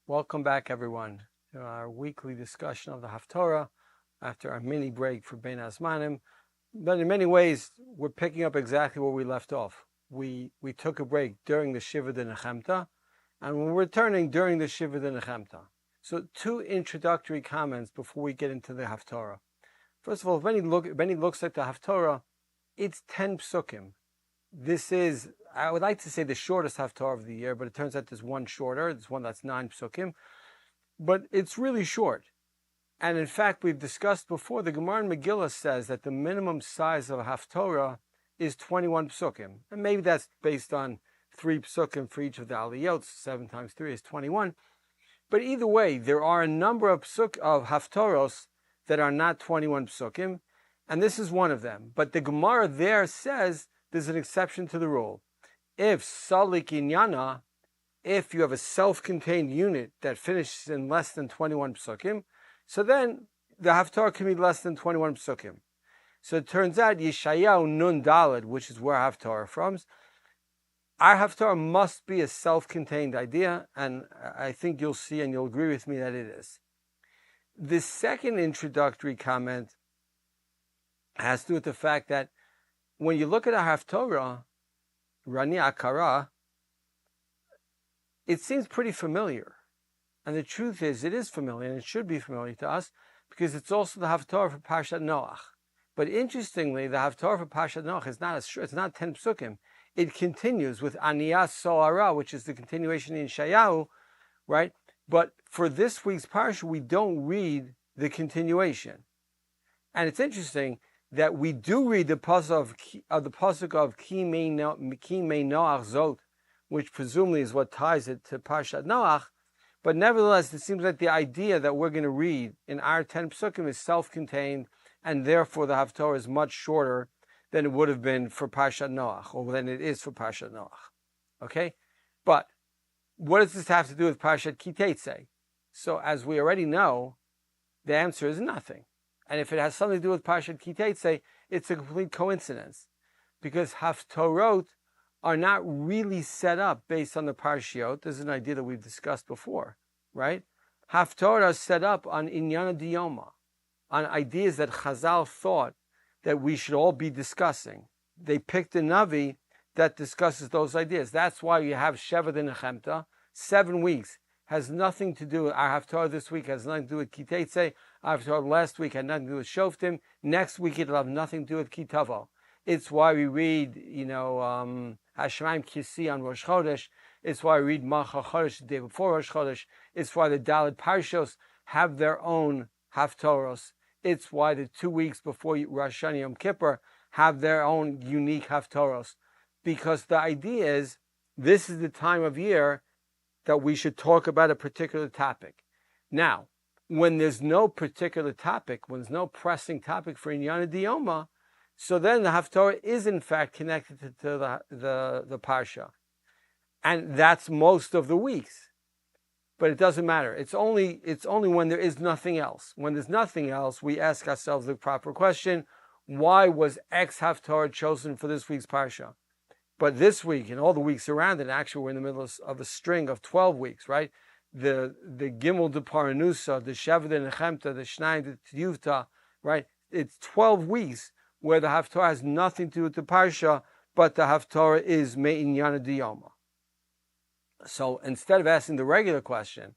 Welcome back, everyone, to our weekly discussion of the Haftara after our mini break for Bein Hazmanim. But in many ways, we're picking up exactly where we left off. We took a break during the Shiva de Nechemta, and we're returning during the Shiva de Nechemta. So, two introductory comments before we get into the Haftara. First of all, when he looks at the Haftara, it's 10 psukim. This is, I would like to say, the shortest Haftarah of the year, but it turns out there's one shorter. There's one that's 9 psukim. But it's really short. And in fact, we've discussed before, the Gemara in Megillah says that the minimum size of a Haftarah is 21 psukim. And maybe that's based on 3 psukim for each of the aliyot. 7 times 3 is 21. But either way, there are a number of Haftaros that are not 21 psukim, and this is one of them. But the Gemara there says there's an exception to the rule. If Salik Inyana, if you have a self-contained unit that finishes in less than 21 psukim, so then the Haftarah can be less than 21 psukim. So it turns out Yeshayahu Nun Daled, which is where Haftarah from, our Haftarah must be a self-contained idea, and I think you'll see and you'll agree with me that it is. The second introductory comment has to do with the fact that when you look at a Haftarah, Roni Akara, it seems pretty familiar. And the truth is, it is familiar, and it should be familiar to us, because it's also the Haftarah for Parshat Noach. But interestingly, the Haftarah for Parshat Noach is it's not 10 psukim. It continues with Aniyas So'ara, which is the continuation in Yeshayahu, right? But for this week's parsha, we don't read the continuation. And it's interesting that we do read the pasuk of Ki Mei Noach Zot, which presumably is what ties it to Parshat Noach. But nevertheless, it seems like the idea that we're going to read in our 10 psukim is self-contained, and therefore the Haftarah is much shorter than it would have been for Parshat Noach, or than it is for Parshat Noach. Okay? But what does this have to do with Parshat Ki Tetze? So as we already know, the answer is nothing. And if it has something to do with Parshat Ki Tetze, it's a complete coincidence. Because Haftarot are not really set up based on the Parshiot. This is an idea that we've discussed before, right? Haftarot are set up on Inyana Diyoma, on ideas that Chazal thought that we should all be discussing. They picked a Navi that discusses those ideas. That's why you have Sheva de Nechemta, 7 weeks. Has nothing to do with our Haftarah this week, has nothing to do with Ki Tetze. Our Haftarah last week had nothing to do with Shoftim. Next week it'll have nothing to do with Ki Tavo. It's why we read, Hashemaim Kisi on Rosh Chodesh. It's why we read Macha Chodesh the day before Rosh Chodesh. It's why the Dalet Parshos have their own Haftaros. It's why the 2 weeks before Rosh Hashanah Yom Kippur have their own unique Haftaros. Because the idea is, this is the time of year that we should talk about a particular topic. Now, when there's no particular topic, when there's no pressing topic for Inyana Diyoma, so then the Haftarah is in fact connected to the Parsha. And that's most of the weeks. But it doesn't matter. It's only when there is nothing else. When there's nothing else, we ask ourselves the proper question, why was X Haftarah chosen for this week's Parsha? But this week and all the weeks around it, actually we're in the middle of a string of 12 weeks, right? The Gimel de Paranusa, the Sheva de Nechemta, the Shnai de Tiyuvta, right? It's 12 weeks where the Haftarah has nothing to do with the Parsha, but the Haftarah is Me'inyana Diyoma. So instead of asking the regular question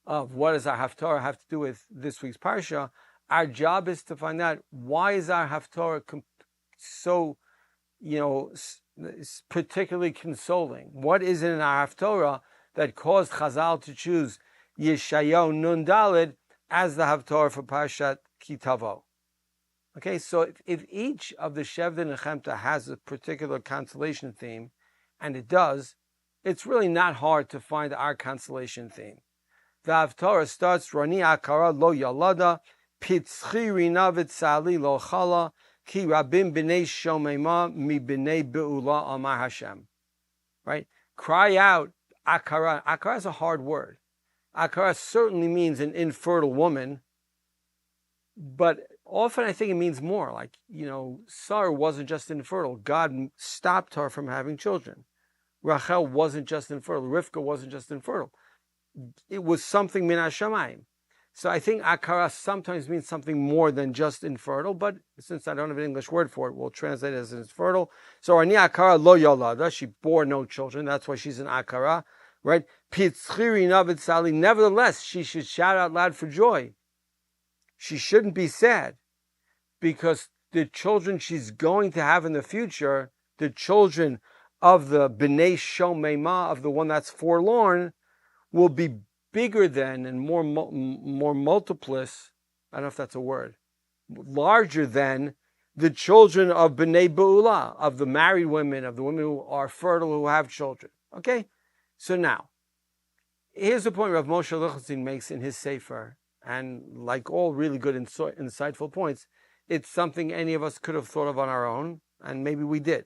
of what does our Haftarah have to do with this week's Parsha, our job is to find out why is our Haftarah so, particularly consoling. What is it in our Haftarah that caused Chazal to choose Yeshayahu Nun Daled as the Haftarah for Parshat Ki Tavo? Okay, so if each of the Sheva de Nechemta has a particular constellation theme, and it does, it's really not hard to find our constellation theme. The Haftarah starts, Roni Akara lo yalada, Pitzchi rina v'tzali lo chala, Ki rabim b'nei shomema mi b'nei be'ula amar Hashem. Right? Cry out, Akara. Akara is a hard word. Akara certainly means an infertile woman, but often I think it means more. Like, Sarah wasn't just infertile. God stopped her from having children. Rachel wasn't just infertile. Rivka wasn't just infertile. it was something min hashamayim. So I think akara sometimes means something more than just infertile, but since I don't have an English word for it, we'll translate it as infertile. So ani akara lo yolada, she bore no children, that's why she's an akara, right? Pitzchiri navitzali, nevertheless, she should shout out loud for joy. She shouldn't be sad, because the children she's going to have in the future, the children of the b'nei shomema, of the one that's forlorn, will be bigger than and more multiples, I don't know if that's a word, larger than the children of b'nei be'ula, of the married women, of the women who are fertile, who have children. Okay? So now, here's the point Rav Moshe Lichtenstein makes in his Sefer, and like all really good, insightful points, it's something any of us could have thought of on our own, and maybe we did.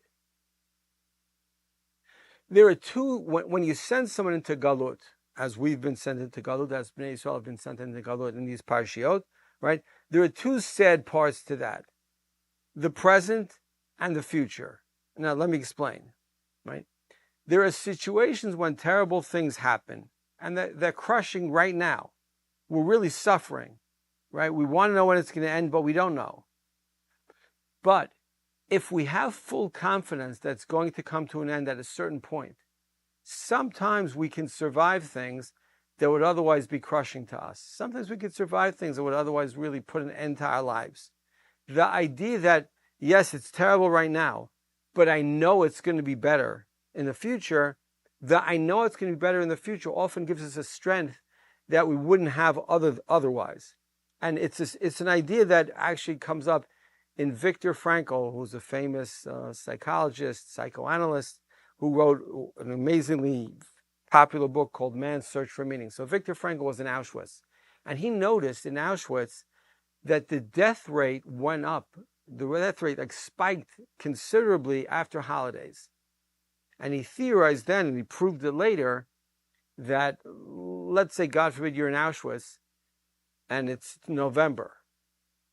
There are two, when you send someone into Galut, as we've been sent into Galut, as Bnei Yisrael have been sent into Galut in these Parshiot, right? There are two sad parts to that. The present and the future. Now, let me explain, right? There are situations when terrible things happen, and they're crushing right now. We're really suffering, right? We want to know when it's going to end, but we don't know. But if we have full confidence that it's going to come to an end at a certain point, sometimes we can survive things that would otherwise be crushing to us. Sometimes we could survive things that would otherwise really put an end to our lives. The idea that, yes, it's terrible right now, but I know it's going to be better in the future, I know it's going to be better in the future often gives us a strength that we wouldn't have otherwise. And it's an idea that actually comes up in Viktor Frankl, who's a famous psychologist, psychoanalyst, who wrote an amazingly popular book called Man's Search for Meaning. So Viktor Frankl was in Auschwitz, and he noticed in Auschwitz that the death rate went up. The death rate spiked considerably after holidays. And he theorized then, and he proved it later, that, let's say, God forbid, you're in Auschwitz, and it's November.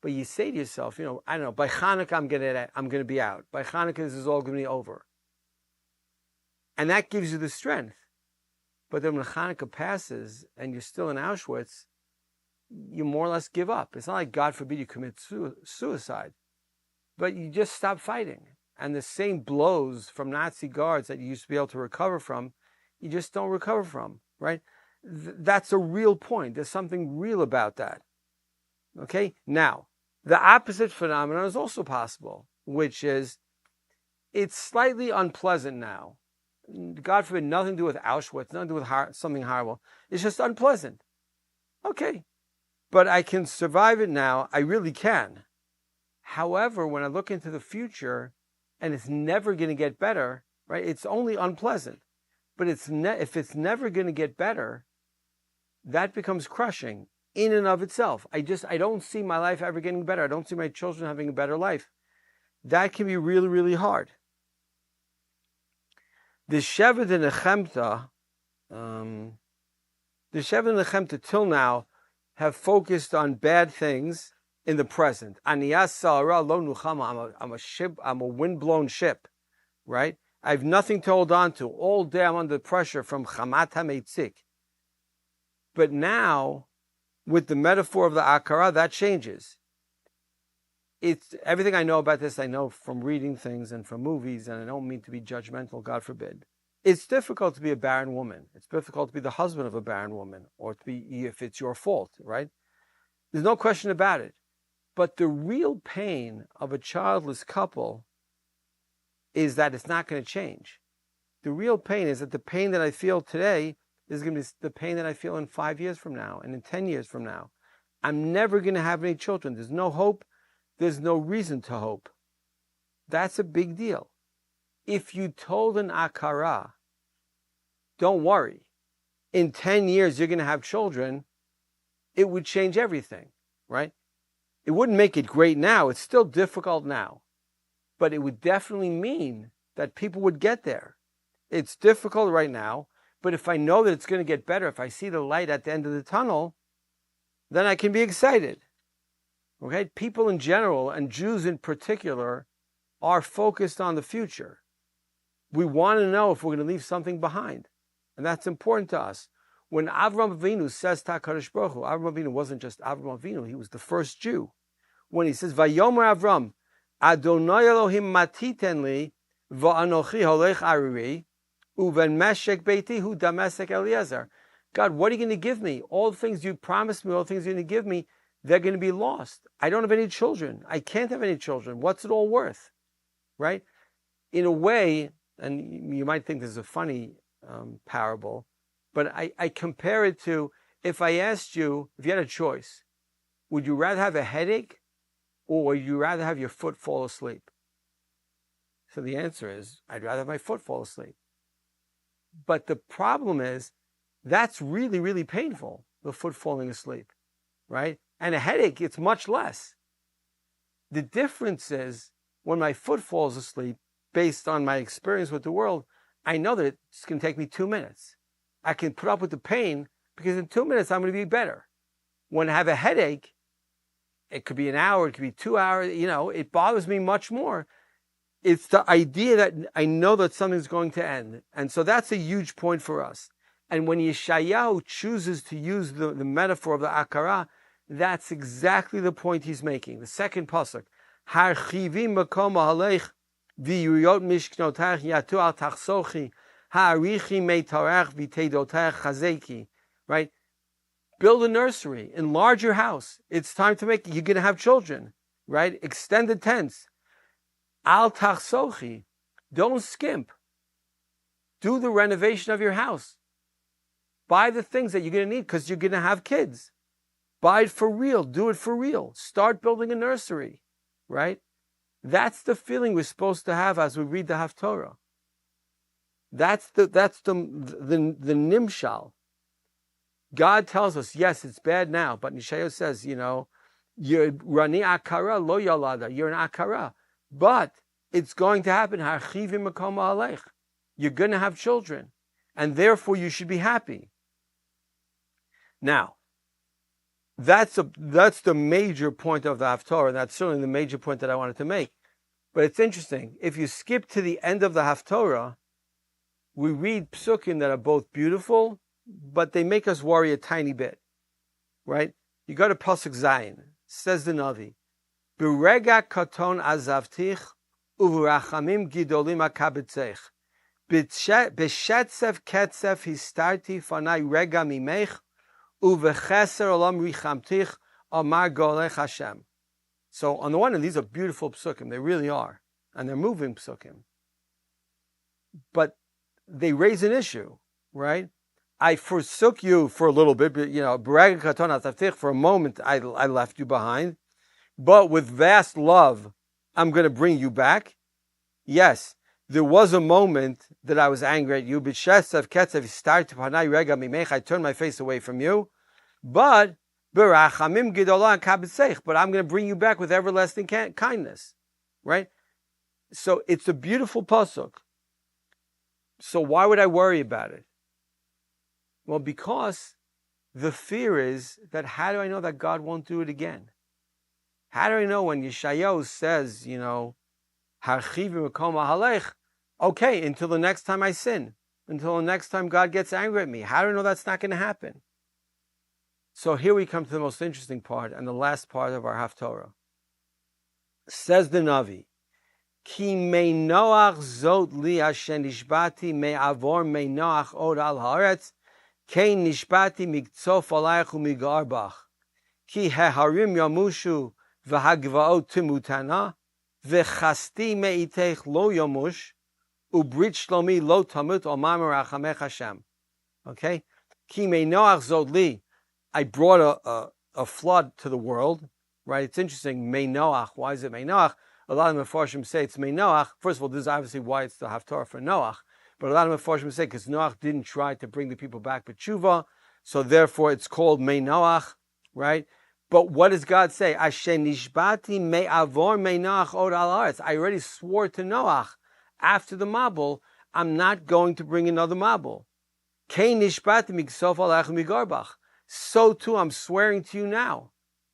But you say to yourself, I don't know, by Hanukkah I'm going to be out. By Hanukkah this is all going to be over. And that gives you the strength. But then when Hanukkah passes and you're still in Auschwitz, you more or less give up. It's not like, God forbid, you commit suicide. But you just stop fighting. And the same blows from Nazi guards that you used to be able to recover from, you just don't recover from, right? That's a real point. There's something real about that. Okay? Now, the opposite phenomenon is also possible, which is it's slightly unpleasant now. God forbid, nothing to do with Auschwitz, nothing to do with something horrible. It's just unpleasant. Okay. But I can survive it now. I really can. However, when I look into the future, and it's never going to get better, right? It's only unpleasant. But if it's never going to get better, that becomes crushing in and of itself. I don't see my life ever getting better. I don't see my children having a better life. That can be really, really hard. The Shevet and Nechemta till now have focused on bad things in the present. Aniyas sa'ara lo nuchama. I'm a windblown ship, right? I have nothing to hold on to. All day I'm under pressure from chamat hameitzik. But now, with the metaphor of the Akara, that changes. It's everything I know about this, I know from reading things and from movies, and I don't mean to be judgmental, God forbid. It's difficult to be a barren woman. It's difficult to be the husband of a barren woman, or to be, if it's your fault, right? There's no question about it. But the real pain of a childless couple is that it's not going to change. The real pain is that the pain that I feel today is going to be the pain that I feel in 5 years from now and in 10 years from now. I'm never going to have any children. There's no hope. There's no reason to hope. That's a big deal. If you told an Akara, don't worry, in 10 years you're going to have children, it would change everything, right? It wouldn't make it great now. It's still difficult now. But it would definitely mean that people would get there. It's difficult right now, but if I know that it's going to get better, if I see the light at the end of the tunnel, then I can be excited. Okay? People in general, and Jews in particular, are focused on the future. We want to know if we're going to leave something behind. And that's important to us. When Avram Avinu says to HaKadosh Baruch Hu, Avram Avinu wasn't just Avram Avinu, he was the first Jew. When he says, Vayomer Avram, Adonai Elohim matiten li, va'anochi holech ariri, uven meshek beiti hu damesek Eliezer. God, what are you going to give me? All the things you promised me, all the things you're going to give me, they're going to be lost. I don't have any children. I can't have any children. What's it all worth? Right? In a way, and you might think this is a funny parable, but I compare it to, if I asked you, if you had a choice, would you rather have a headache or would you rather have your foot fall asleep? So the answer is, I'd rather have my foot fall asleep. But the problem is, that's really, really painful, the foot falling asleep, right? And a headache, it's much less. The difference is, when my foot falls asleep, based on my experience with the world, I know that it's going to take me 2 minutes. I can put up with the pain because in 2 minutes I'm going to be better. When I have a headache, it could be an hour, it could be 2 hours, it bothers me much more. It's the idea that I know that something's going to end. And so that's a huge point for us. And when Yeshayahu chooses to use the metaphor of the Akara, that's exactly the point he's making. The second pasuk, Harchivi makom halech v'yuriyot mishknotach yatu al tachsochi ha'arichi meitarach v'teidotach chazeki. Right? Build a nursery, enlarge your house. It's time to you're going to have children. Right? Extend the tents. Al tachsochi. Don't skimp. Do the renovation of your house. Buy the things that you're going to need because you're going to have kids. Buy it for real. Do it for real. Start building a nursery, right? That's the feeling we're supposed to have as we read the Haftara. That's the nimshal. God tells us, yes, it's bad now, but Nishayo says, you're Roni Akara lo yalada. You're an Akara, but it's going to happen. Harchivim makom alech. You're going to have children, and therefore you should be happy. Now, that's the major point of the Haftara, and that's certainly the major point that I wanted to make. But it's interesting. If you skip to the end of the Haftara, we read psukim that are both beautiful, but they make us worry a tiny bit. Right? You go to Pasuk Zayin, says the Navi, B'rega katon azavtich, u'v'rachamim gidolim akabetzech. B'shetzef ketzef histarti fanai rega mimech, u'v'cheser olam richamtich amar golech Hashem. So on the one hand, these are beautiful psukim. They really are. And they're moving psukim. But they raise an issue, right? I forsook you for a little bit, but, for a moment I left you behind. But with vast love, I'm going to bring you back. Yes, there was a moment that I was angry at you. I turned my face away from you. But I'm going to bring you back with everlasting kindness. Right? So it's a beautiful pasuk. So why would I worry about it? Well, because the fear is that how do I know that God won't do it again? How do I know when Yeshayahu says, okay, until the next time I sin, until the next time God gets angry at me, how do I know that's not going to happen? So here we come to the most interesting part and the last part of our Haftara. Says the Navi, Ki mei Noach zot li asher nishbati mei avor mei Noach od al haaretz kein nishbati migtzof alayich umigarbach ki heharim yamushu v'hagvaot timutana v'chasti meitech lo yamush ubrit shlomi lo tamut omar merachamech Hashem. Okay? Ki mei Noach zot li. I brought a flood to the world, right? It's interesting. Mei Noach. Why is it Mei Noach? A lot of Mefarshim say it's Mei Noach. First of all, this is obviously why it's the Haftara for Noach. But a lot of Mefarshim say because Noach didn't try to bring the people back b'tshuva, so therefore it's called Mei Noach, right? But what does God say? Asher nishbati mei avor mei Noach od al haaretz. I already swore to Noach after the Mabul, I'm not going to bring another Mabul. Kein nishbati migsof alayich umigarbach. So too, I'm swearing to you now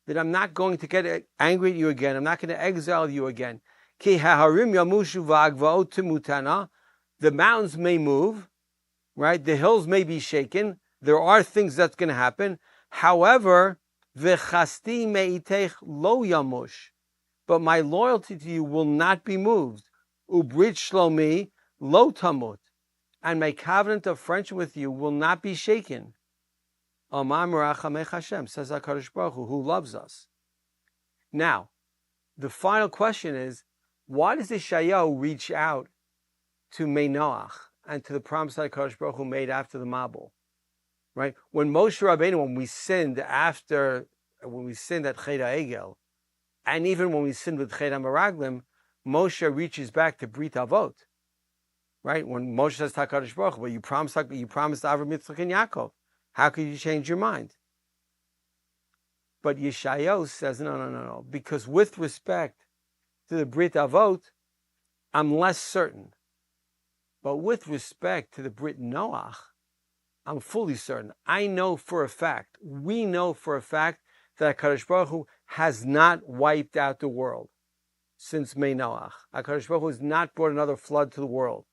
that I'm not going to get angry at you again. I'm not going to exile you again. Ki haharim yamushu v'agvaot timutana. The mountains may move, right? The hills may be shaken, There are things that's going to happen. However, v'chasti me'itech lo yamush. But my loyalty to you will not be moved. Ubrit shlomi lo tamut. And my covenant of friendship with you will not be shaken. Amar merachamech Hashem, says HaKadosh Baruch Hu, who loves us. Now, the final question is, why does Yeshayahu reach out to Noach and to the promise that HaKadosh Baruch Hu made after the Mabul? Right? When Moshe Rabbeinu, when we sinned at Chet HaEgel, and even when we sinned with Chet HaMeraglim, Moshe reaches back to Brit Avot. Right? When Moshe says to HaKadosh Baruch Hu, well, you promised Avraham, Yitzchak, and Yaakov. How could you change your mind? But Yeshayahu says, no. Because with respect to the Brit Avot, I'm less certain. But with respect to the Brit Noach, I'm fully certain. I know for a fact, we know for a fact, that HaKadosh Baruch Hu has not wiped out the world since Noach. HaKadosh Baruch Hu has not brought another flood to the world.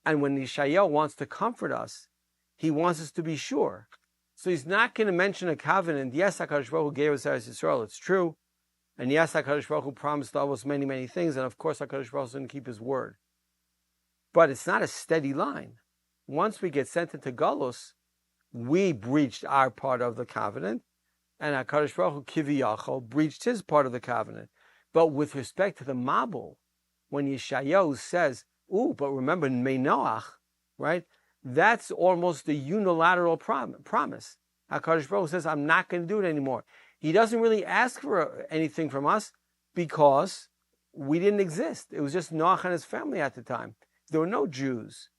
And when Yeshayahu wants to comfort us, he wants us to be sure. So he's not going to mention a covenant. Yes, HaKadosh Baruch Hu gave us Eretz Yisrael, it's true. And yes, HaKadosh Baruch Hu promised us many, many things. And of course, HaKadosh Baruch Hu is going to keep his word. But it's not a steady line. Once we get sent into Galus, we breached our part of the covenant. And HaKadosh Baruch Hu, Kiviyachol, breached his part of the covenant. But with respect to the Mabul, when Yeshayahu says, but remember, Noach, right? That's almost a unilateral promise. HaKadosh Baruch Hu says, I'm not going to do it anymore. He doesn't really ask for anything from us because we didn't exist. It was just Noach and his family at the time. There were no Jews.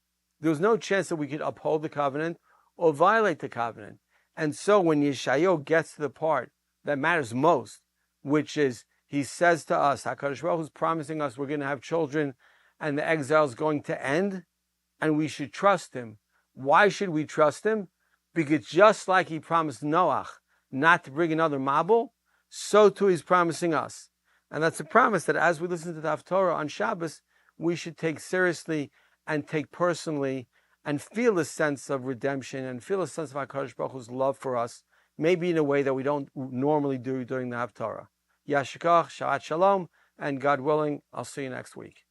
There was no chance that we could uphold the covenant or violate the covenant. And so when Yeshayahu gets to the part that matters most, which is he says to us, HaKadosh Baruch Hu is promising us we're going to have children and the exile is going to end, and we should trust him. Why should we trust him? Because just like he promised Noach not to bring another Mabul, so too he's promising us. And that's a promise that as we listen to the Haftara on Shabbos, we should take seriously and take personally and feel a sense of redemption and feel a sense of HaKadosh Baruch Hu's love for us, maybe in a way that we don't normally do during the Haftara. Yashikach, Shabbat Shalom, and God willing, I'll see you next week.